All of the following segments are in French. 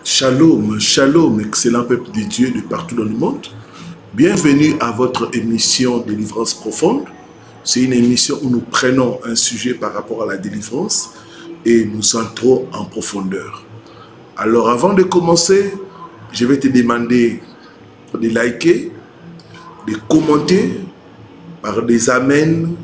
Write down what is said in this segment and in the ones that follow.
Shalom, shalom, excellent peuple de Dieu de partout dans le monde. Bienvenue à votre émission Délivrance profonde. C'est une émission où nous prenons un sujet par rapport à la délivrance et nous entrons en profondeur. Alors avant de commencer, je vais te demander de liker, de commenter par des amens,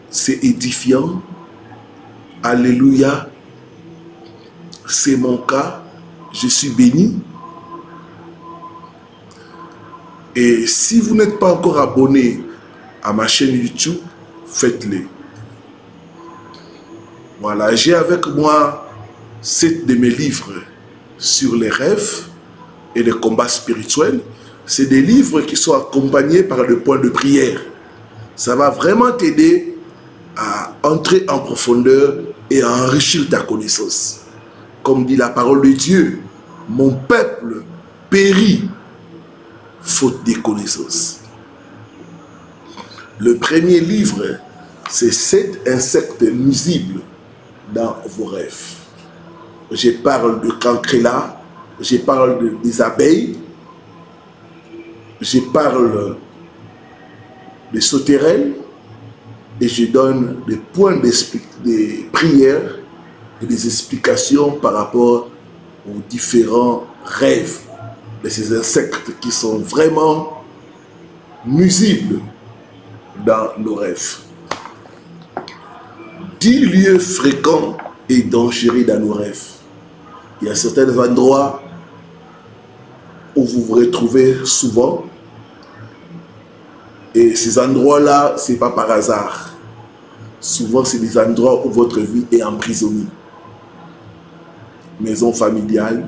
c'est édifiant. Alléluia, c'est mon cas. Je suis béni. Et si vous n'êtes pas encore abonné à ma chaîne YouTube, faites-le. Voilà, j'ai avec moi 7 de mes livres sur les rêves et les combats spirituels. C'est des livres qui sont accompagnés par le point de prière. Ça va vraiment t'aider à entrer en profondeur et à enrichir ta connaissance. Comme dit la parole de Dieu, mon peuple périt faute de connaissances. Le premier livre, c'est 7 insectes nuisibles dans vos rêves. Je parle de cancrela, je parle des abeilles, je parle des sauterelles et je donne des points de prière et des explications par rapport aux différents rêves de ces insectes qui sont vraiment nuisibles dans nos rêves. 10 lieux fréquents et dangereux dans nos rêves. Il y a certains endroits où vous vous retrouvez souvent et ces endroits-là, ce n'est pas par hasard. Souvent, c'est des endroits où votre vie est emprisonnée. Maison familiale,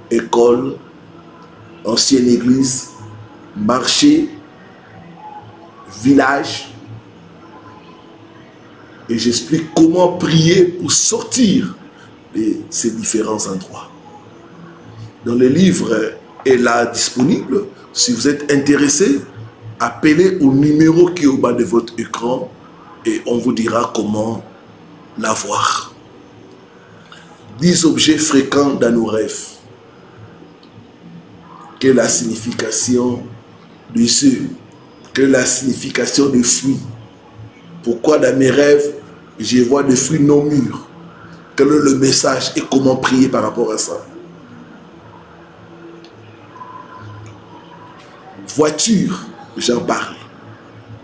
école, ancienne église, marché, village. Et j'explique comment prier pour sortir de ces différents endroits. Dans le livre est là disponible. Si vous êtes intéressé, appelez au numéro qui est au bas de votre écran et on vous dira comment l'avoir. 10 objets fréquents dans nos rêves. Quelle est la signification de ceux? Quelle est la signification des fruits? Pourquoi dans mes rêves, je vois des fruits non mûrs? Quel est le message et comment prier par rapport à ça? Voiture, j'en parle.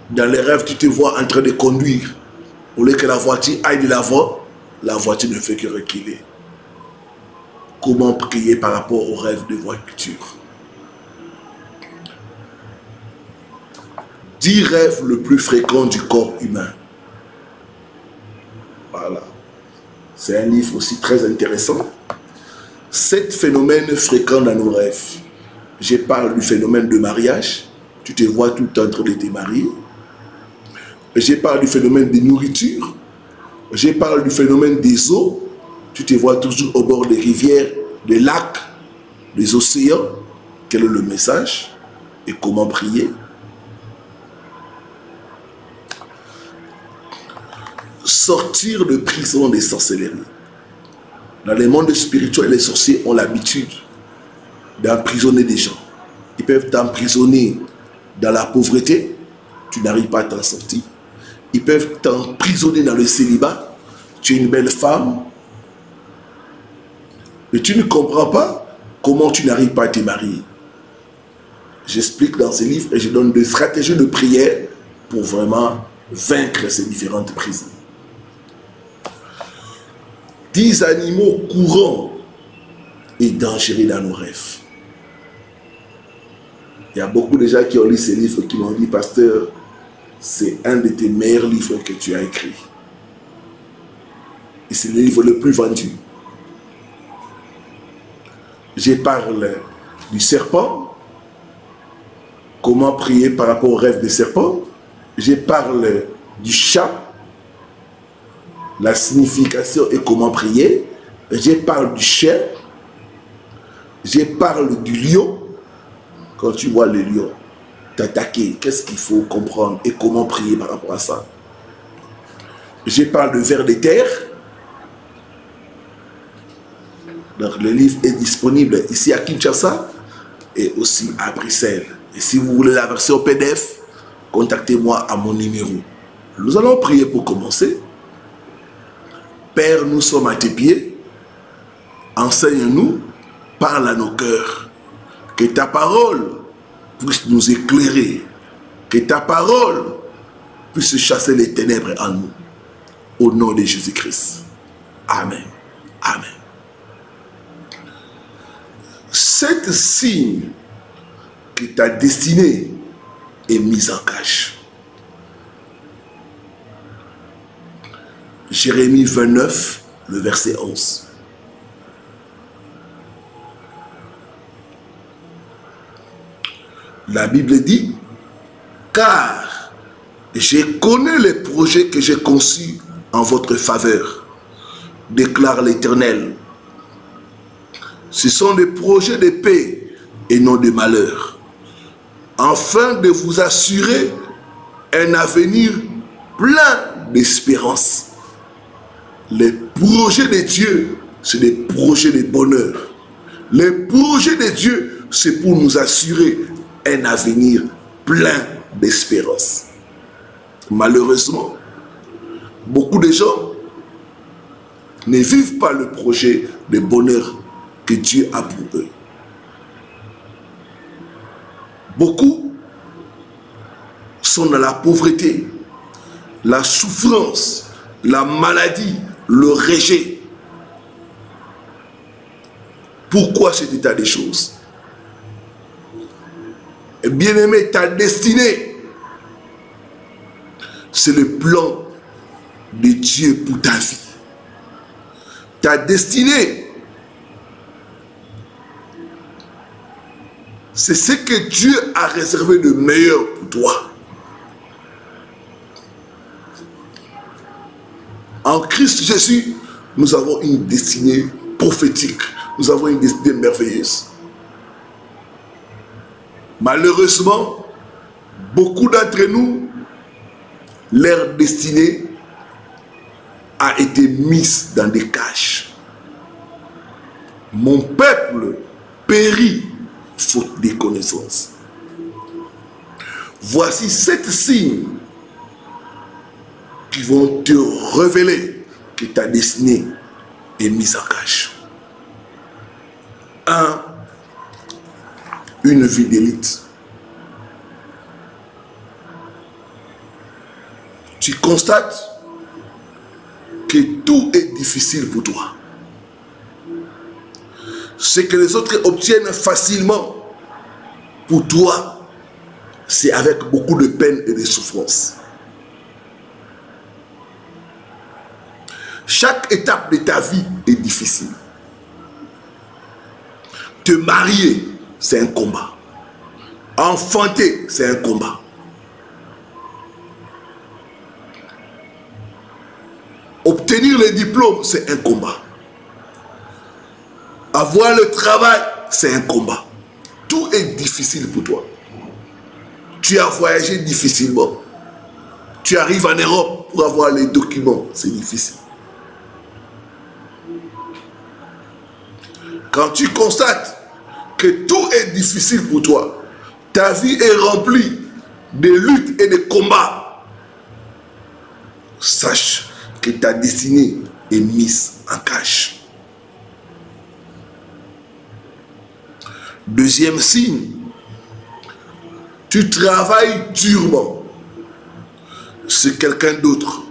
Dans les rêves, tu te vois en train de conduire. Au lieu que la voiture aille de l'avant, la voiture ne fait que reculer. Comment prier par rapport aux rêves de voiture? 10 rêves le plus fréquents du corps humain. Voilà. C'est un livre aussi très intéressant. 7 phénomènes fréquents dans nos rêves. Je parle du phénomène de mariage. Tu te vois tout le temps en train de te marier. Je parle du phénomène de nourriture. Je parle du phénomène des eaux. Tu te vois toujours au bord des rivières, des lacs, des océans. Quel est le message et comment prier? Sortir de prison des sorcelleries. Dans les mondes spirituels, les sorciers ont l'habitude d'emprisonner des gens. Ils peuvent t'emprisonner dans la pauvreté, tu n'arrives pas à t'en sortir. Ils peuvent t'emprisonner dans le célibat, tu es une belle femme, et tu ne comprends pas comment tu n'arrives pas à te marier. J'explique dans ces livres et je donne des stratégies de prière pour vraiment vaincre ces différentes prisons. 10 animaux courants et dangereux dans nos rêves. Il y a beaucoup de gens qui ont lu ces livres qui m'ont dit, pasteur, c'est un de tes meilleurs livres que tu as écrit. Et c'est le livre le plus vendu. Je parle du serpent, comment prier par rapport au rêve des serpents. Je parle du chat, la signification et comment prier. Je parle du chien. Je parle du lion. Quand tu vois le lion t'attaquer, qu'est-ce qu'il faut comprendre et comment prier par rapport à ça? Je parle de vers de terre. Donc le livre est disponible ici à Kinshasa et aussi à Bruxelles. Et si vous voulez la version PDF, contactez-moi à mon numéro. Nous allons prier pour commencer. Père, nous sommes à tes pieds. Enseigne-nous, parle à nos cœurs. Que ta parole puisse nous éclairer. Que ta parole puisse chasser les ténèbres en nous. Au nom de Jésus-Christ. Amen. Amen. Cet signe que ta destinée est mise en cage. Jérémie 29, le verset 11. La Bible dit, car je connais les projets que j'ai conçus en votre faveur, déclare l'Éternel. Ce sont des projets de paix et non de malheur, afin de vous assurer un avenir plein d'espérance. Les projets de Dieu, c'est des projets de bonheur. Les projets de Dieu, c'est pour nous assurer un avenir plein d'espérance. Malheureusement, beaucoup de gens ne vivent pas le projet de bonheur que Dieu a pour eux. Beaucoup sont dans la pauvreté, la souffrance, la maladie, le rejet. Pourquoi cet état des choses? Bien-aimé, ta destinée, c'est le plan de Dieu pour ta vie. Ta destinée, c'est ce que Dieu a réservé de meilleur pour toi. En Christ Jésus, nous avons une destinée prophétique. Nous avons une destinée merveilleuse. Malheureusement, beaucoup d'entre nous, leur destinée a été mise dans des cages. Mon peuple périt faute de connaissances. Voici 7 signes qui vont te révéler que ta destinée est mise en cage. 1. Une vie d'élite. Tu constates que tout est difficile pour toi. Ce que les autres obtiennent facilement, pour toi, c'est avec beaucoup de peine et de souffrance. Chaque étape de ta vie est difficile. Te marier, c'est un combat. Enfanter, c'est un combat. Obtenir le diplôme, c'est un combat. Avoir le travail, c'est un combat. Tout est difficile pour toi. Tu as voyagé difficilement. Tu arrives en Europe pour avoir les documents, c'est difficile. Quand tu constates que tout est difficile pour toi, ta vie est remplie de luttes et de combats, sache que ta destinée est mise en cage. Deuxième signe, tu travailles durement. C'est quelqu'un d'autre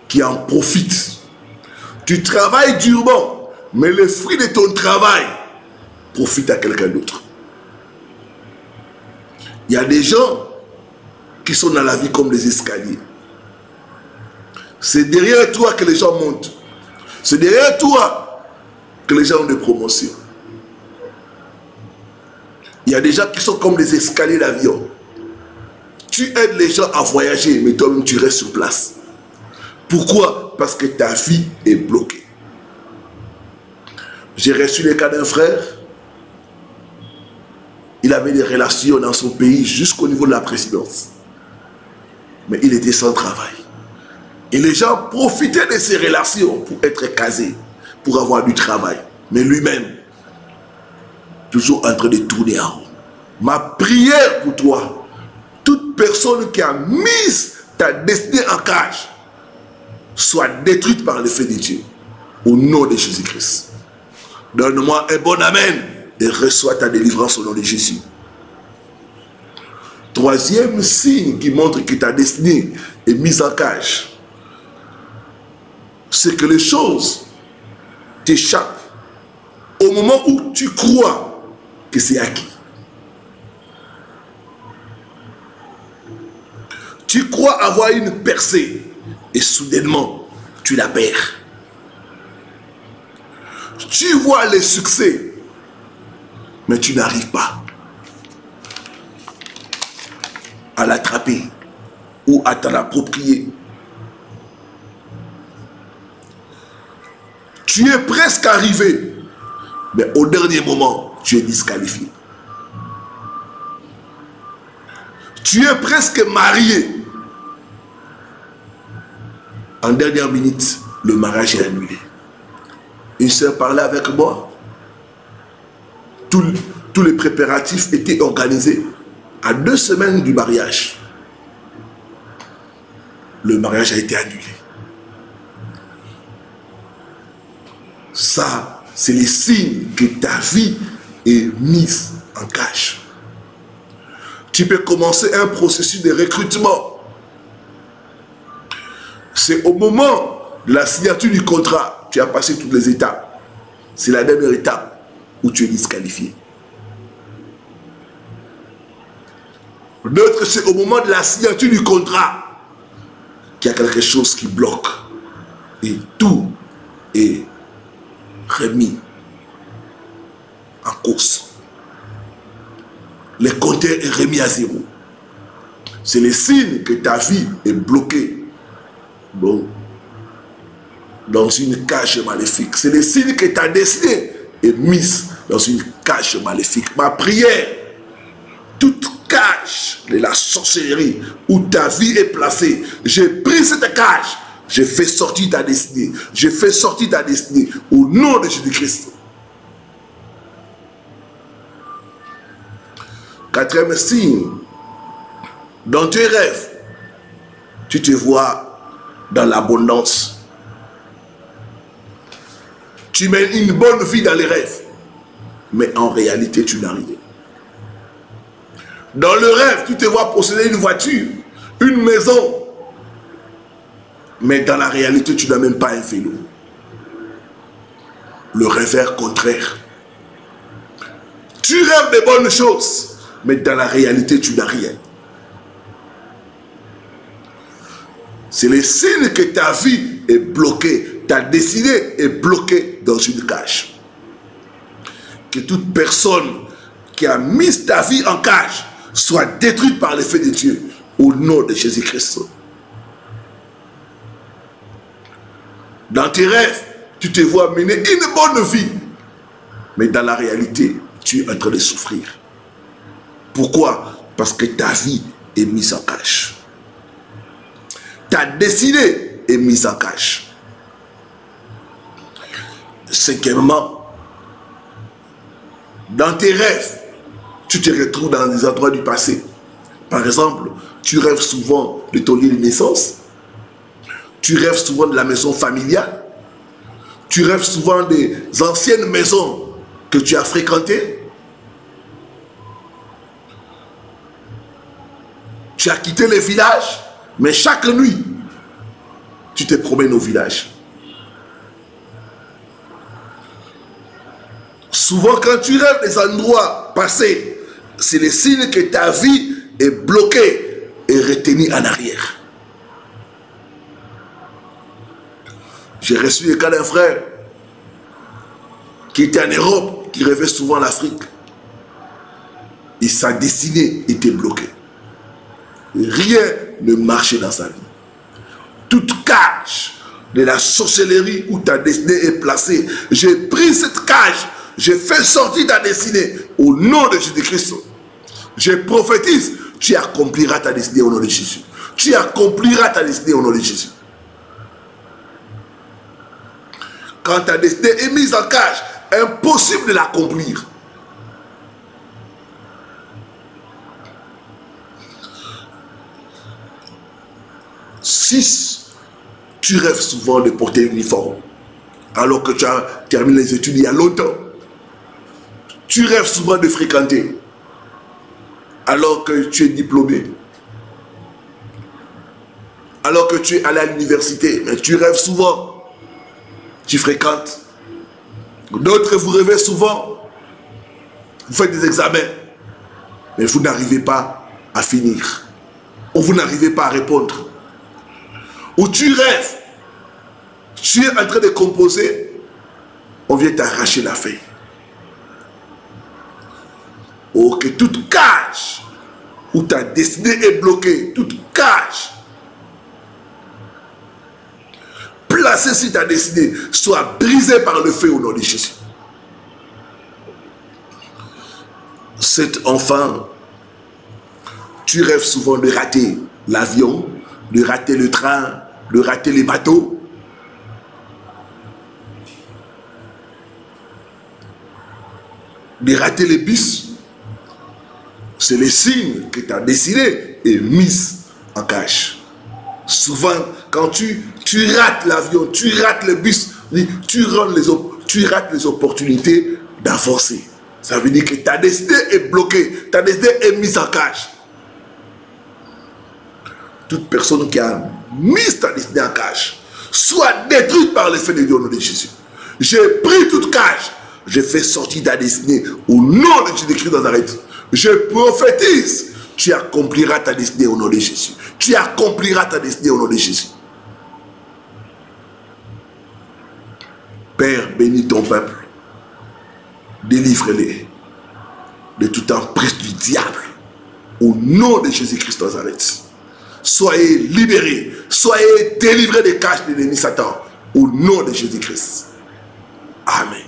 qui en profite. Tu travailles durement, mais le fruit de ton travail profite à quelqu'un d'autre. Il y a des gens qui sont dans la vie comme des escaliers. C'est derrière toi que les gens montent. C'est derrière toi que les gens ont des promotions. Il y a des gens qui sont comme des escaliers d'avion. Tu aides les gens à voyager, mais toi-même tu restes sur place. Pourquoi? Parce que ta vie est bloquée. J'ai reçu le cas d'un frère. Il avait des relations dans son pays jusqu'au niveau de la présidence. Mais il était sans travail. Et les gens profitaient de ces relations pour être casés, pour avoir du travail. Mais lui-même, toujours en train de tourner en rond. Ma prière pour toi, toute personne qui a mis ta destinée en cage, soit détruite par le feu de Dieu. Au nom de Jésus-Christ. Donne-moi un bon amen et reçois ta délivrance au nom de Jésus. Troisième signe qui montre que ta destinée est mise en cage, c'est que les choses t'échappent au moment où tu crois que c'est acquis. Tu crois avoir une percée et soudainement tu la perds. Tu vois les succès, mais tu n'arrives pas à l'attraper ou à t'en approprier. Tu es presque arrivé, mais au dernier moment, tu es disqualifié. Tu es presque marié. En dernière minute, le mariage est annulé. Une sœur parlait avec moi. Tous les préparatifs étaient organisés. À 2 semaines du mariage, le mariage a été annulé. Ça, c'est les signes que ta vie est mise en cage. Tu peux commencer un processus de recrutement. C'est au moment de la signature du contrat, tu as passé toutes les étapes. C'est la dernière étape où tu es disqualifié. D'autres, c'est au moment de la signature du contrat qu'il y a quelque chose qui bloque. Et tout est remis en cause. Le compteur est remis à zéro. C'est le signe que ta vie est bloquée. Bon, dans une cage maléfique. C'est le signe que ta destinée est mise dans une cage maléfique. Ma prière, toute cage de la sorcellerie où ta vie est placée, j'ai pris cette cage, j'ai fait sortir ta destinée. J'ai fait sortir ta destinée au nom de Jésus-Christ. Quatrième signe, dans tes rêves, tu te vois dans l'abondance. Tu mènes une bonne vie dans les rêves, mais en réalité, tu n'as rien. Dans le rêve, tu te vois posséder une voiture, une maison, mais dans la réalité, tu n'as même pas un vélo. Le rêveur contraire. Tu rêves de bonnes choses, mais dans la réalité, tu n'as rien. C'est le signe que ta vie est bloquée, ta destinée est bloquée dans une cage. Que toute personne qui a mis ta vie en cage soit détruite par le feu de Dieu au nom de Jésus-Christ. Dans tes rêves, tu te vois mener une bonne vie, mais dans la réalité, tu es en train de souffrir. Pourquoi? Parce que ta vie est mise en cage. Ta destinée est mise en cage. Cinquièmement, dans tes rêves, tu te retrouves dans des endroits du passé. Par exemple, tu rêves souvent de ton lieu de naissance. Tu rêves souvent de la maison familiale. Tu rêves souvent des anciennes maisons que tu as fréquentées. Tu as quitté le village, mais chaque nuit, tu te promènes au village. Souvent, quand tu rêves des endroits passés, c'est le signe que ta vie est bloquée et retenue en arrière. J'ai reçu le cas d'un frère qui était en Europe, qui rêvait souvent l'Afrique. Et sa destinée était bloquée. Rien ne marchait dans sa vie. Toute cage de la sorcellerie où ta destinée est placée, j'ai pris cette cage, j'ai fait sortir ta destinée au nom de Jésus-Christ. Je prophétise, tu accompliras ta destinée au nom de Jésus. Tu accompliras ta destinée au nom de Jésus. Quand ta destinée est mise en cage, impossible de l'accomplir. 6. Tu rêves souvent de porter l'uniforme alors que tu as terminé les études il y a longtemps. Tu rêves souvent de fréquenter alors que tu es diplômé. Alors que tu es allé à l'université, mais tu rêves souvent. Tu fréquentes. D'autres, vous rêvez souvent. Vous faites des examens, mais vous n'arrivez pas à finir. Ou vous n'arrivez pas à répondre. Ou tu rêves. Tu es en train de composer, on vient t'arracher la feuille. Ou que toute cage où ta destinée est bloquée, toute cage placée sur ta destinée soit brisée par le feu au nom de Jésus. Cet enfant, tu rêves souvent de rater l'avion, de rater le train, de rater les bateaux. De rater les bus. C'est le signe que ta destinée est mise en cache. Souvent, quand tu rates l'avion, tu rates le bus, tu rates les opportunités d'avancer. Ça veut dire que ta destinée est bloquée, ta destinée est mise en cage. Toute personne qui a mis ta destinée en cage soit détruite par l'effet de Dieu au nom de Jésus. J'ai pris toute cage, j'ai fait sortir ta destinée au nom de Jésus-Christ de Nazareth. Je prophétise, tu accompliras ta destinée au nom de Jésus. Tu accompliras ta destinée au nom de Jésus. Père, bénis ton peuple. Délivre-les de tout emprise du diable au nom de Jésus-Christ de Nazareth. Soyez libérés, soyez délivrés des caches de l'ennemi Satan au nom de Jésus-Christ. Amen.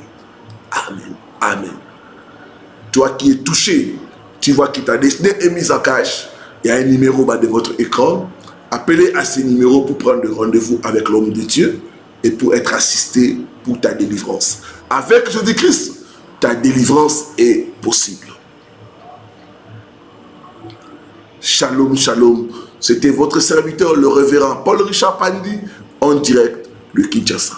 Amen. Amen. Toi qui es touché, tu vois que ta destinée est mise en cache. Il y a un numéro bas de votre écran. Appelez à ce numéro pour prendre rendez-vous avec l'homme de Dieu et pour être assisté pour ta délivrance. Avec Jésus-Christ, ta délivrance est possible. Shalom, shalom. C'était votre serviteur, le révérend Paul Richard Pandi, en direct de Kinshasa.